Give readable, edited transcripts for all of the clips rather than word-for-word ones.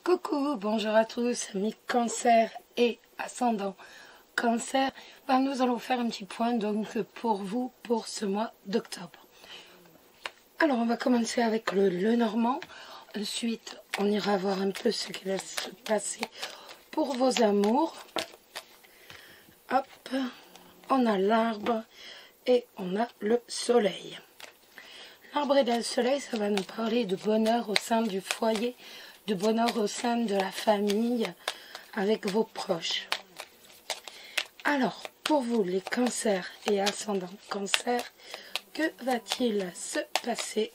Coucou, bonjour à tous, amis cancer et ascendant cancer. Nous allons faire un petit point donc pour vous pour ce mois d'octobre. Alors on va commencer avec le normand. Ensuite on ira voir un peu ce qui va se passer pour vos amours. Hop, on a l'arbre et on a le soleil. L'arbre et le soleil, ça va nous parler de bonheur au sein du foyer, de bonheur au sein de la famille, avec vos proches. Alors, pour vous, les cancers et ascendants cancer, que va-t-il se passer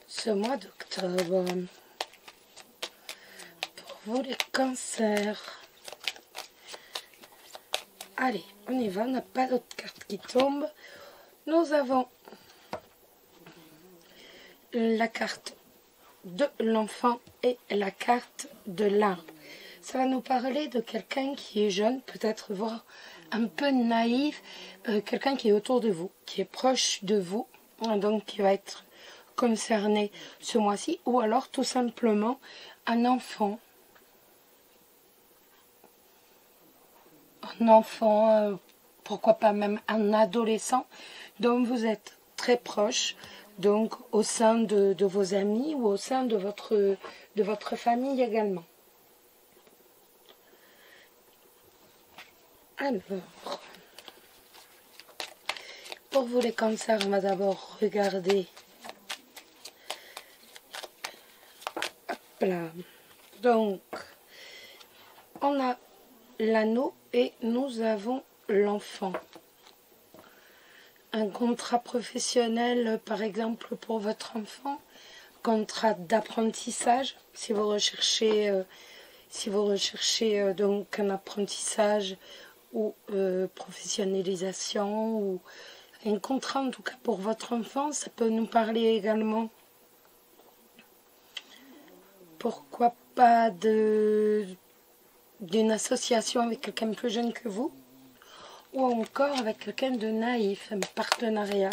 ce mois d'octobre? Pour vous, les cancers. Allez, on y va, on n'a pas d'autres cartes qui tombent. Nous avons la carte de l'enfant et la carte de l'arbre. Ça va nous parler de quelqu'un qui est jeune, peut-être voire un peu naïf, quelqu'un qui est autour de vous, qui est proche de vous, donc qui va être concerné ce mois-ci, ou alors tout simplement un enfant, pourquoi pas même un adolescent dont vous êtes très proche, donc au sein de vos amis ou au sein de votre famille également. Alors, pour vous les cancers, on va d'abord regarder. Hop là. Donc, on a l'anneau et nous avons l'enfant. Un contrat professionnel, par exemple, pour votre enfant, contrat d'apprentissage, si vous recherchez donc un apprentissage ou professionnalisation, ou un contrat en tout cas pour votre enfant, ça peut nous parler également, pourquoi pas, d'une association avec quelqu'un plus jeune que vous, ou encore avec quelqu'un de naïf, un partenariat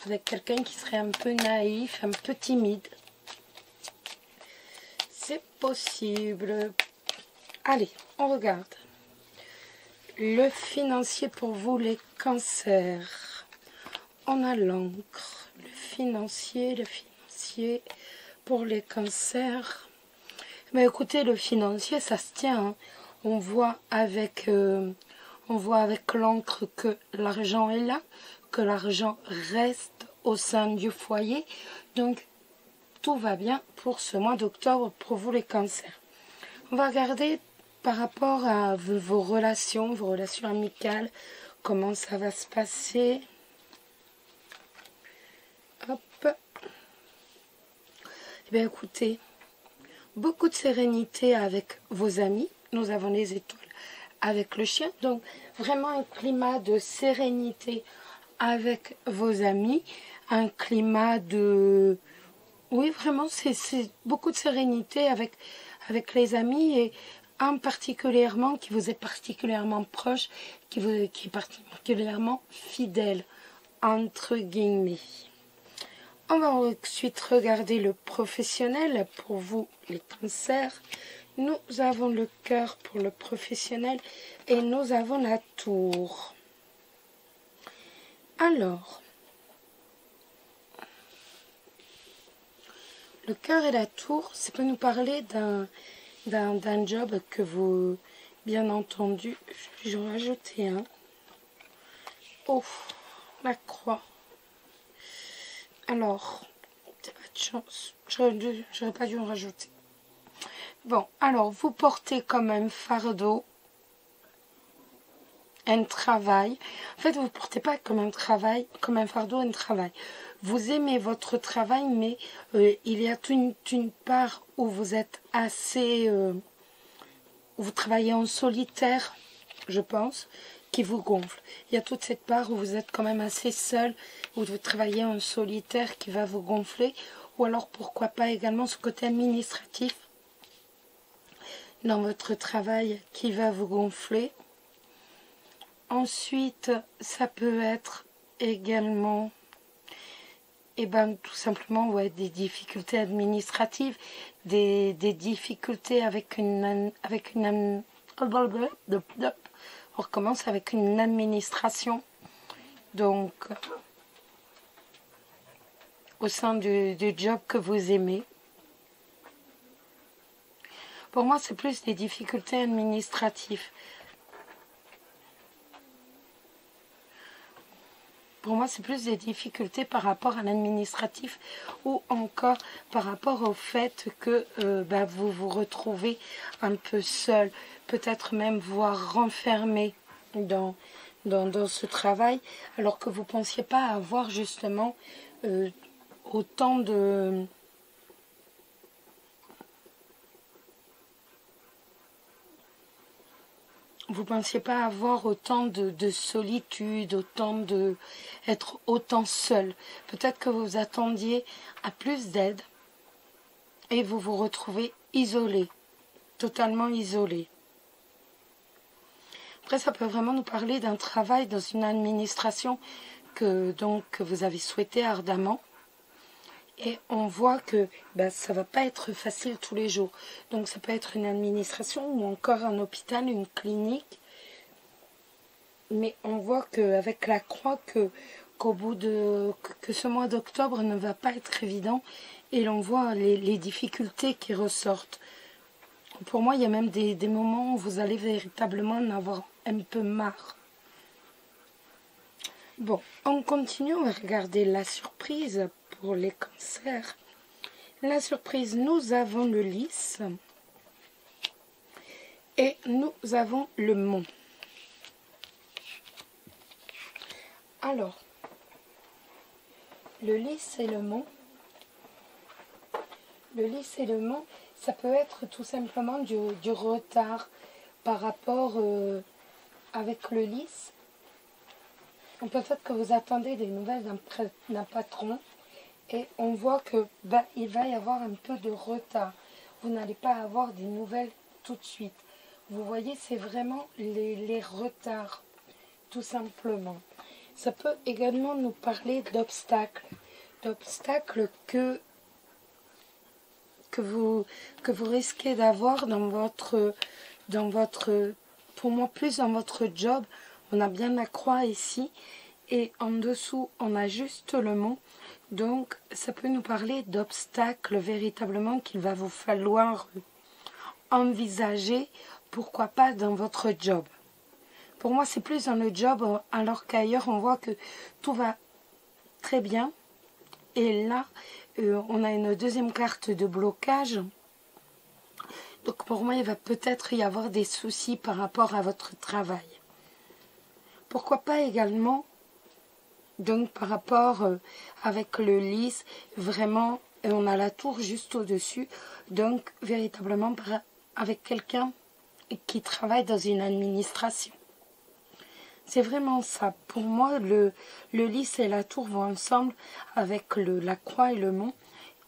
avec quelqu'un qui serait un peu naïf, un peu timide. C'est possible. Allez, on regarde. Le financier pour vous, les cancers. On a l'encre. Le financier pour les cancers. Mais écoutez, le financier, ça se tient. Hein. On voit avec l'encre que l'argent est là, que l'argent reste au sein du foyer. Donc, tout va bien pour ce mois d'octobre pour vous les cancers. On va regarder par rapport à vos relations amicales, comment ça va se passer. Hop. Eh bien, écoutez, beaucoup de sérénité avec vos amis. Nous avons les étoiles avec le chien, donc vraiment un climat de sérénité avec vos amis, un climat de... Oui, vraiment, c'est beaucoup de sérénité avec les amis, et un particulièrement qui vous est particulièrement proche, qui est particulièrement fidèle, entre guillemets. On va ensuite regarder le professionnel pour vous, les cancers. Nous avons le cœur pour le professionnel et nous avons la tour. Alors, le cœur et la tour, ça peut nous parler d'un job que vous, bien entendu, je vais rajouter un. Oh, la croix. Alors, c'est pas de chance, j'aurais pas dû en rajouter. Bon, alors, vous portez comme un fardeau un travail. En fait, vous ne portez pas comme un fardeau un travail. Vous aimez votre travail, mais il y a une part où vous êtes assez... où vous travaillez en solitaire, je pense, qui vous gonfle. Il y a toute cette part où vous êtes quand même assez seul, où vous travaillez en solitaire qui va vous gonfler. Ou alors, pourquoi pas également ce côté administratif dans votre travail qui va vous gonfler. Ensuite, ça peut être également Et ben tout simplement, ouais, des difficultés administratives, des difficultés avec on recommence avec une administration. Donc, au sein du job que vous aimez. Pour moi, c'est plus des difficultés administratives. Pour moi, c'est plus des difficultés par rapport à l'administratif ou encore par rapport au fait que vous vous retrouvez un peu seul, peut-être même voire renfermé dans ce travail, alors que vous ne pensiez pas avoir justement autant de... Vous ne pensiez pas avoir autant de solitude, être autant seul. Peut-être que vous attendiez à plus d'aide et vous vous retrouvez isolé, totalement isolé. Après, ça peut vraiment nous parler d'un travail dans une administration que vous avez souhaité ardemment. Et on voit que ça ne va pas être facile tous les jours. Donc ça peut être une administration ou encore un hôpital, une clinique. Mais on voit qu'avec la croix, qu'au bout que ce mois d'octobre ne va pas être évident. Et l'on voit les difficultés qui ressortent. Pour moi, il y a même des moments où vous allez véritablement en avoir un peu marre. Bon, on continue, on va regarder la surprise pour les cancers. La surprise, nous avons le lys et nous avons le mont. Alors, le lys et le mont. Le lys et le mont, ça peut être tout simplement du retard par rapport avec le lys. Peut-être que vous attendez des nouvelles d'un patron et on voit que il va y avoir un peu de retard. Vous n'allez pas avoir des nouvelles tout de suite. Vous voyez, c'est vraiment les retards, tout simplement. Ça peut également nous parler d'obstacles. D'obstacles que vous risquez d'avoir dans votre, pour moi plus dans votre job. On a bien la croix ici et en dessous on a juste le mont. Donc ça peut nous parler d'obstacles véritablement qu'il va vous falloir envisager, pourquoi pas dans votre job. Pour moi c'est plus dans le job alors qu'ailleurs on voit que tout va très bien. Et là on a une deuxième carte de blocage. Donc pour moi il va peut-être y avoir des soucis par rapport à votre travail. Pourquoi pas également, donc par rapport avec le lys, vraiment, on a la tour juste au-dessus, donc véritablement avec quelqu'un qui travaille dans une administration. C'est vraiment ça. Pour moi, le lys et la tour vont ensemble avec la croix et le mont.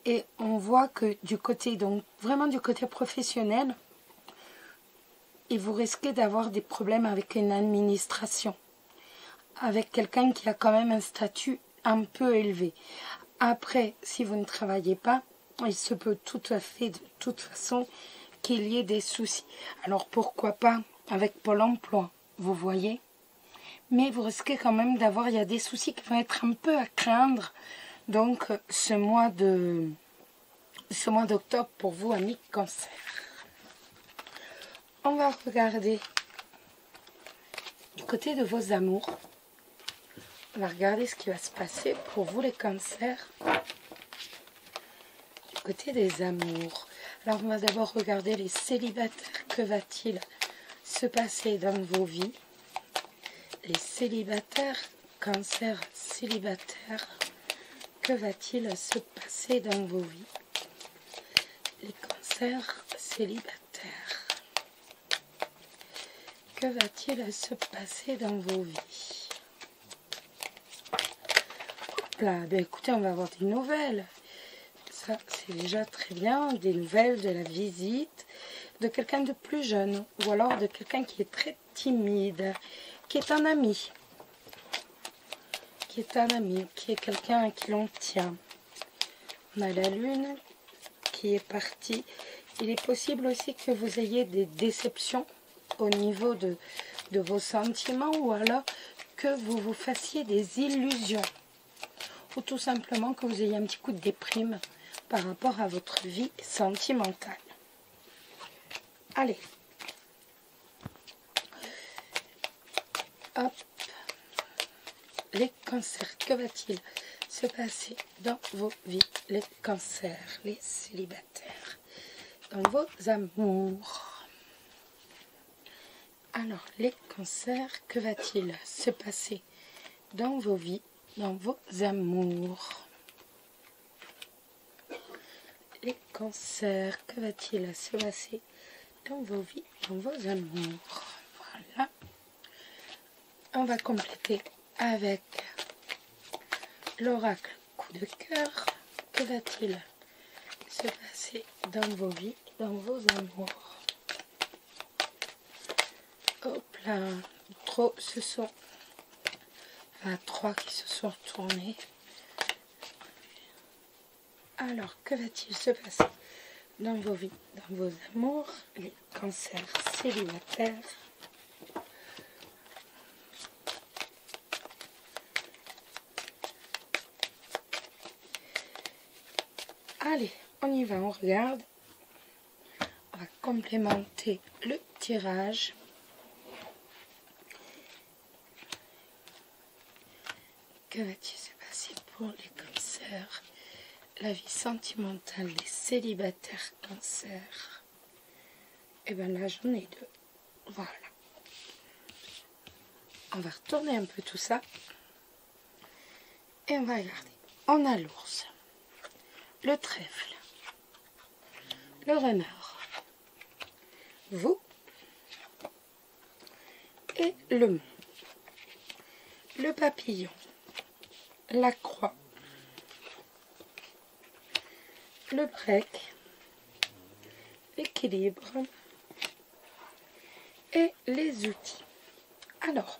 Et on voit que du côté, donc vraiment du côté professionnel, et vous risquez d'avoir des problèmes avec une administration. Avec quelqu'un qui a quand même un statut un peu élevé. Après, si vous ne travaillez pas, il se peut tout à fait, de toute façon, qu'il y ait des soucis. Alors pourquoi pas avec Pôle emploi, vous voyez? Mais vous risquez quand même d'avoir, il y a des soucis qui vont être un peu à craindre. Donc ce mois d'octobre pour vous, amis cancer. On va regarder du côté de vos amours. On va regarder ce qui va se passer pour vous les cancers. Du côté des amours. Alors on va d'abord regarder les célibataires. Que va-t-il se passer dans vos vies? Les célibataires, cancer célibataire. Que va-t-il se passer dans vos vies? Les cancers célibataires. Que va-t-il se passer dans vos vies? Là, ben écoutez, on va avoir des nouvelles. Ça, c'est déjà très bien. Des nouvelles de la visite de quelqu'un de plus jeune. Ou alors de quelqu'un qui est très timide, qui est un ami. qui est un ami, qui est quelqu'un à qui l'on tient. On a la lune qui est partie. Il est possible aussi que vous ayez des déceptions au niveau de vos sentiments, ou alors que vous vous fassiez des illusions, ou tout simplement que vous ayez un petit coup de déprime par rapport à votre vie sentimentale. Allez. Hop. Les cancers, que va-t-il se passer dans vos vies, les cancers, les célibataires, dans vos amours? Alors, les cancers, que va-t-il se passer dans vos vies, dans vos amours? Les cancers, que va-t-il se passer dans vos vies, dans vos amours? Voilà. On va compléter avec l'oracle coup de cœur. Que va-t-il se passer dans vos vies, dans vos amours? Hop là, trop se sont... Enfin, 3 qui se sont retournés. Alors, que va-t-il se passer dans vos vies, dans vos amours, les cancers célibataires? Allez, on y va, on regarde. On va complémenter le tirage. Que va-t-il se passer pour les cancers? La vie sentimentale des célibataires cancers. Et bien là, j'en ai 2. Voilà. On va retourner un peu tout ça. Et on va regarder. On a l'ours, le trèfle, le renard, vous et le mont, le papillon, la croix, le break, l'équilibre et les outils. Alors.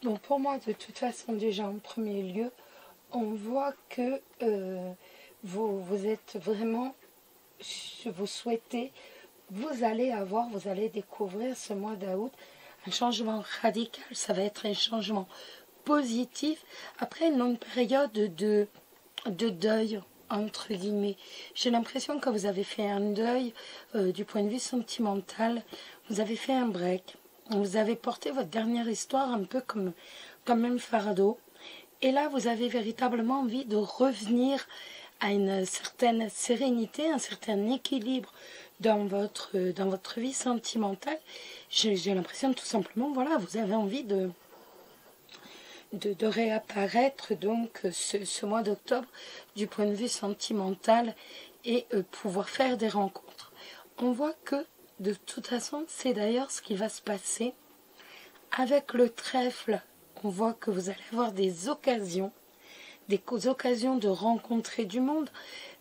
Bon, pour moi, de toute façon, déjà en premier lieu, on voit que vous êtes vraiment, vous souhaitez, vous allez découvrir ce mois d'août un changement radical. Ça va être un changement positif après une longue période de deuil, entre guillemets. J'ai l'impression que vous avez fait un deuil du point de vue sentimental. Vous avez fait un break. Vous avez porté votre dernière histoire un peu comme un fardeau. Et là, vous avez véritablement envie de revenir à une certaine sérénité, un certain équilibre dans votre vie sentimentale. J'ai l'impression tout simplement, voilà, vous avez envie de réapparaître donc ce mois d'octobre du point de vue sentimental et pouvoir faire des rencontres. On voit que de toute façon, c'est d'ailleurs ce qui va se passer avec le trèfle. On voit que vous allez avoir des occasions de rencontrer du monde.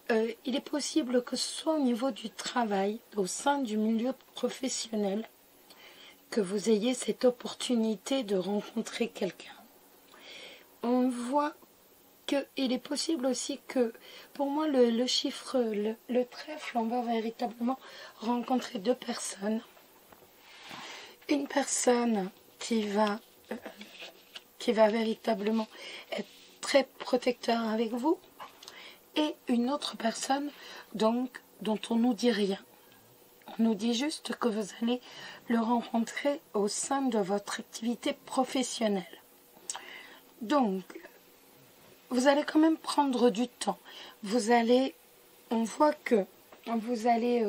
Il est possible que ce soit au niveau du travail, au sein du milieu professionnel, que vous ayez cette opportunité de rencontrer quelqu'un. On voit qu'il est possible aussi que, pour moi, le chiffre, le trèfle, on va véritablement rencontrer 2 personnes. Une personne qui va véritablement être très protecteur avec vous, et une autre personne donc dont on nous dit rien. On nous dit juste que vous allez le rencontrer au sein de votre activité professionnelle. Donc, vous allez quand même prendre du temps. On voit que vous allez,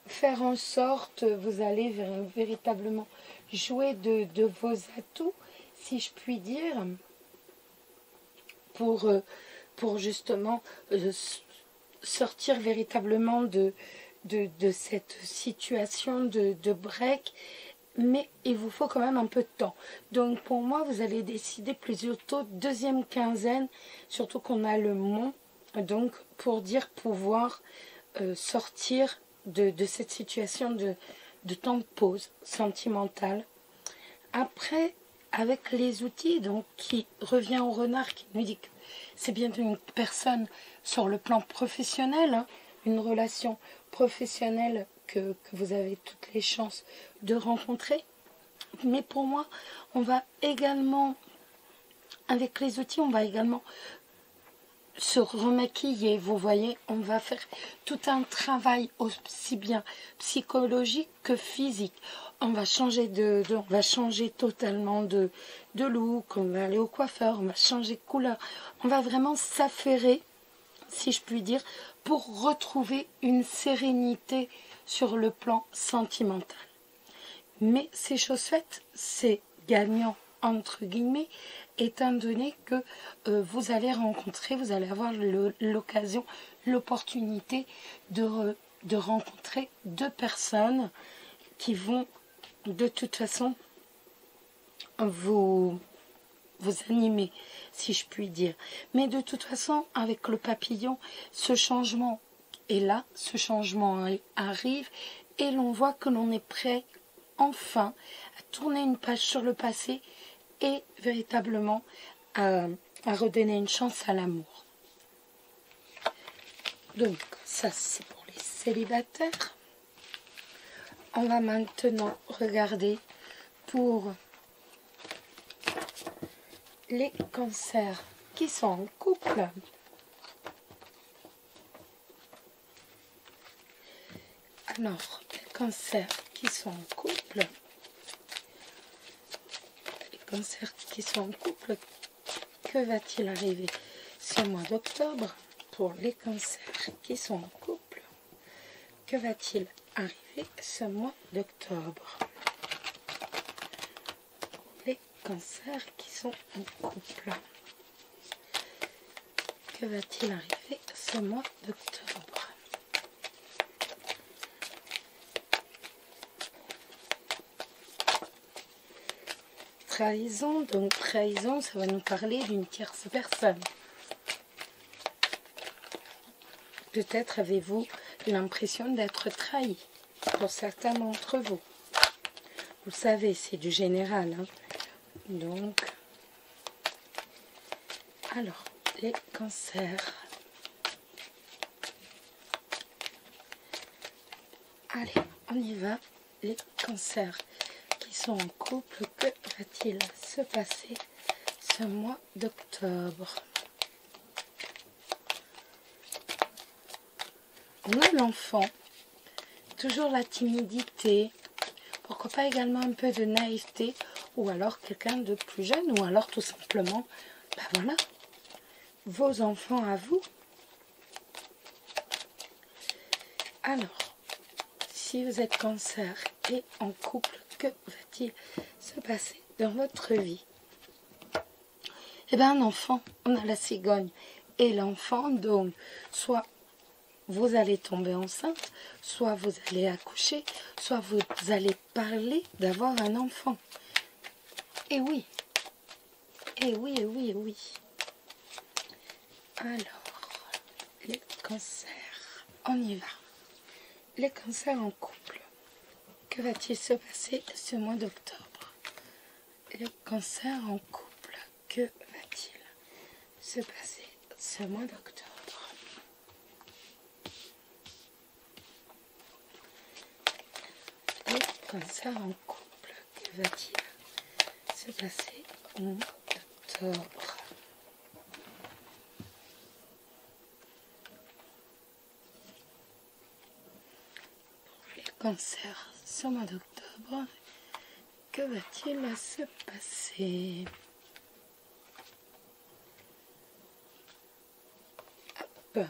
faire en sorte, vous allez véritablement jouer de vos atouts, si je puis dire, pour justement sortir véritablement de cette situation de break. Mais il vous faut quand même un peu de temps. Donc pour moi, vous allez décider plutôt deuxième quinzaine, surtout qu'on a le mont, donc pour dire pouvoir sortir de cette situation de temps de pause sentimentale. Après, avec les outils, donc qui revient au renard, qui nous dit que c'est bien une personne sur le plan professionnel, hein, une relation professionnelle que vous avez toutes les chances de rencontrer. Mais pour moi, on va également, avec les outils, on va également se remaquiller, vous voyez, on va faire tout un travail aussi bien psychologique que physique. On va changer on va changer totalement de look, on va aller au coiffeur, on va changer de couleur. On va vraiment s'affairer, si je puis dire, pour retrouver une sérénité sur le plan sentimental. Mais ces choses faites, c'est gagnant entre guillemets, étant donné que vous allez rencontrer, vous allez avoir l'occasion, l'opportunité de rencontrer deux personnes qui vont de toute façon vous animer, si je puis dire. Mais de toute façon, avec le papillon, ce changement est là, ce changement arrive, et l'on voit que l'on est prêt enfin à tourner une page sur le passé et véritablement à redonner une chance à l'amour. Donc ça c'est pour les célibataires. On va maintenant regarder pour les cancers qui sont en couple. Alors, les cancers qui sont en couple, cancers qui sont en couple, que va-t-il arriver ce mois d'octobre pour les cancers qui sont en couple? Que va-t-il arriver ce mois d'octobre? Les cancers qui sont en couple. Que va-t-il arriver ce mois d'octobre? Trahison, donc trahison, ça va nous parler d'une tierce personne. Peut-être avez-vous l'impression d'être trahi, pour certains d'entre vous. Vous savez, c'est du général, hein. Donc, alors, les cancers. Allez, on y va, les cancers qui sont en couple, que va-t-il se passer ce mois d'octobre? On a l'enfant, toujours la timidité, pourquoi pas également un peu de naïveté, ou alors quelqu'un de plus jeune, ou alors tout simplement, ben voilà, vos enfants à vous. Alors, si vous êtes cancer et en couple, que va-t-il se passer dans votre vie? Eh bien, un enfant, on a la cigogne. Et l'enfant, donc, soit vous allez tomber enceinte, soit vous allez accoucher, soit vous allez parler d'avoir un enfant. Et oui. Et oui, et oui, et oui. Alors, les cancers, on y va. Les cancers en couple. Que va-t-il se passer ce mois d'octobre? Les cancers en couple. Que va-t-il se passer ce mois d'octobre? Les cancers en couple. Que va-t-il se passer au mois d'octobre? Les cancers ce mois d'octobre, que va-t-il se passer? Hop.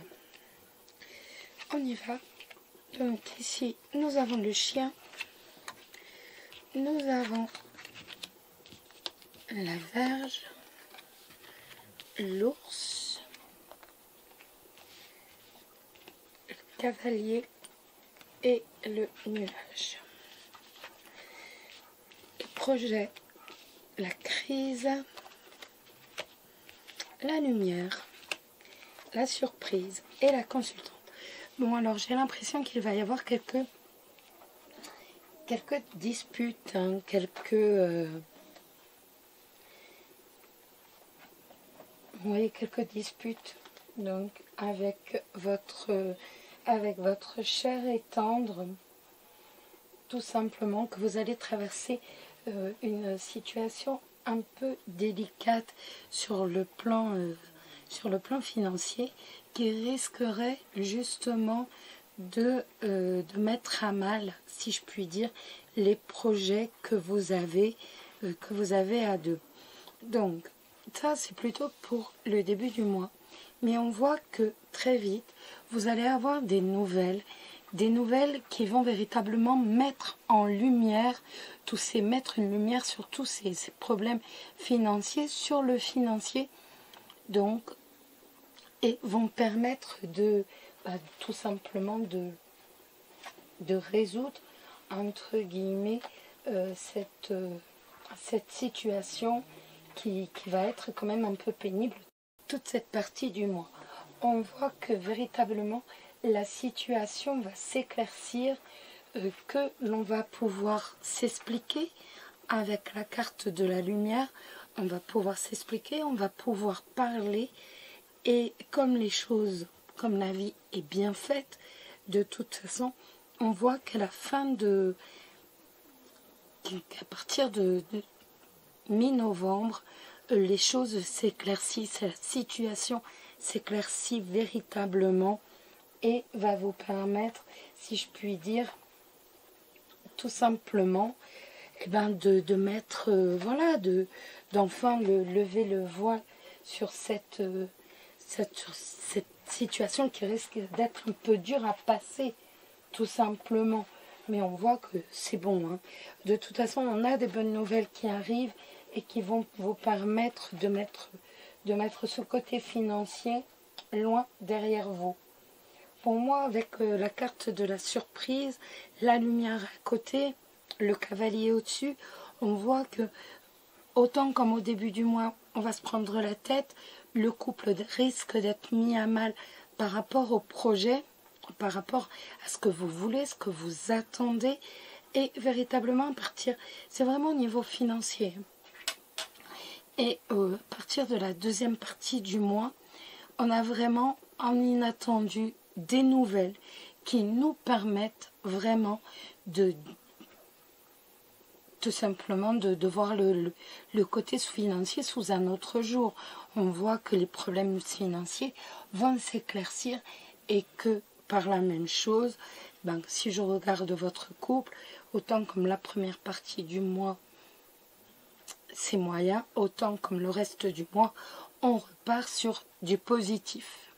On y va. Donc ici, nous avons le chien, nous avons la Vierge, l'ours, le cavalier et le nuage. Le projet, la crise, la lumière, la surprise et la consultante. Bon, alors j'ai l'impression qu'il va y avoir quelques disputes, hein, quelques disputes donc avec votre cher et tendre, tout simplement, que vous allez traverser une situation un peu délicate sur le plan financier, qui risquerait justement de mettre à mal, si je puis dire, les projets que vous avez à deux. Donc, ça, c'est plutôt pour le début du mois. Mais on voit que très vite, vous allez avoir des nouvelles qui vont véritablement mettre en lumière mettre une lumière sur tous ces problèmes financiers, sur le financier, donc, et vont permettre tout simplement de résoudre, entre guillemets, cette situation qui va être quand même un peu pénible toute cette partie du mois. On voit que véritablement la situation va s'éclaircir, que l'on va pouvoir s'expliquer avec la carte de la lumière, on va pouvoir s'expliquer, on va pouvoir parler, et comme la vie est bien faite, de toute façon, on voit qu'à partir de mi-novembre, les choses s'éclaircissent, la situation s'éclaircit véritablement et va vous permettre, si je puis dire, tout simplement, de mettre, d'enfin lever le voile sur cette situation qui risque d'être un peu dure à passer, tout simplement. Mais on voit que c'est bon, hein. De toute façon, on a des bonnes nouvelles qui arrivent et qui vont vous permettre de mettre ce côté financier loin derrière vous. Pour moi, avec la carte de la surprise, la lumière à côté, le cavalier au-dessus, on voit que, autant comme au début du mois, on va se prendre la tête, le couple risque d'être mis à mal par rapport au projet, par rapport à ce que vous voulez, ce que vous attendez, et véritablement c'est vraiment au niveau financier. Et à partir de la deuxième partie du mois, on a vraiment en inattendu des nouvelles qui nous permettent vraiment tout simplement de voir le côté financier sous un autre jour. On voit que les problèmes financiers vont s'éclaircir et que par la même chose, si je regarde votre couple, autant comme la première partie du mois, c'est moyen, autant comme le reste du mois, on repart sur du positif.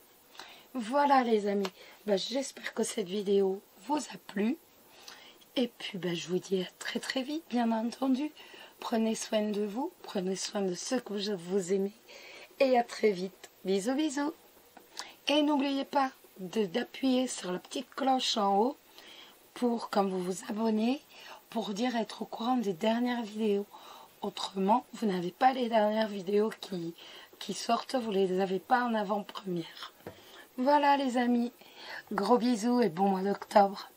Voilà les amis, j'espère que cette vidéo vous a plu. Et puis je vous dis à très très vite, bien entendu. Prenez soin de vous, prenez soin de ceux que vous aimez. Et à très vite. Bisous bisous. Et n'oubliez pas d'appuyer sur la petite cloche en haut pour, quand vous vous abonnez, pour être au courant des dernières vidéos. Autrement, vous n'avez pas les dernières vidéos qui sortent, vous ne les avez pas en avant-première. Voilà les amis, gros bisous et bon mois d'octobre.